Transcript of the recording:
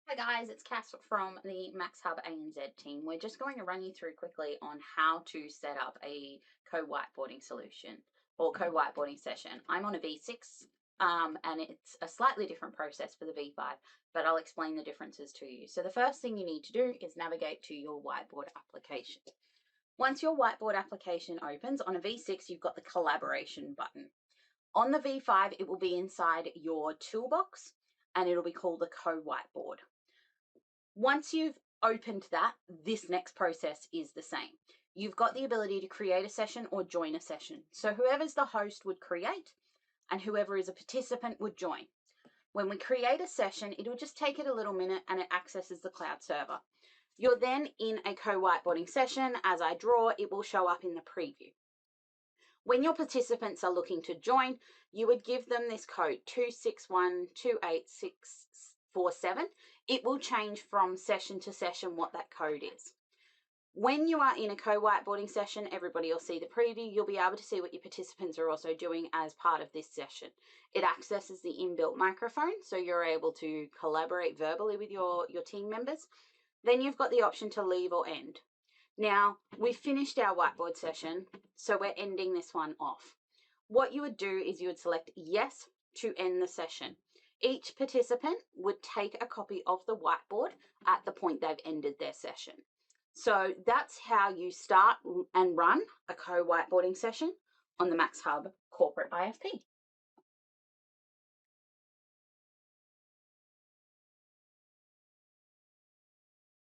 Hi guys, it's Cass from the Maxhub ANZ team. We're just going to run you through quickly on how to set up a co-whiteboarding solution or co-whiteboarding session. I'm on a V6 and it's a slightly different process for the V5, but I'll explain the differences to you. So the first thing you need to do is navigate to your whiteboard application. Once your whiteboard application opens, on a V6 you've got the collaboration button. On the V5 it will be inside your toolbox and it'll be called the co-whiteboard. Once you've opened that, this next process is the same. You've got the ability to create a session or join a session. So whoever's the host would create and whoever is a participant would join. When we create a session, it'll just take it a little minute and it accesses the cloud server. You're then in a co-whiteboarding session. As I draw, it will show up in the preview. When your participants are looking to join, you would give them this code 2612847. It will change from session to session what that code is. When you are in a co-whiteboarding session, everybody will see the preview. You'll be able to see what your participants are also doing as part of this session. It accesses the inbuilt microphone, so you're able to collaborate verbally with your team members. Then you've got the option to leave or end. Now, we've finished our whiteboard session, so we're ending this one off. What you would do is you would select yes to end the session. Each participant would take a copy of the whiteboard at the point they've ended their session. So that's how you start and run a co-whiteboarding session on the Maxhub Corporate IFP.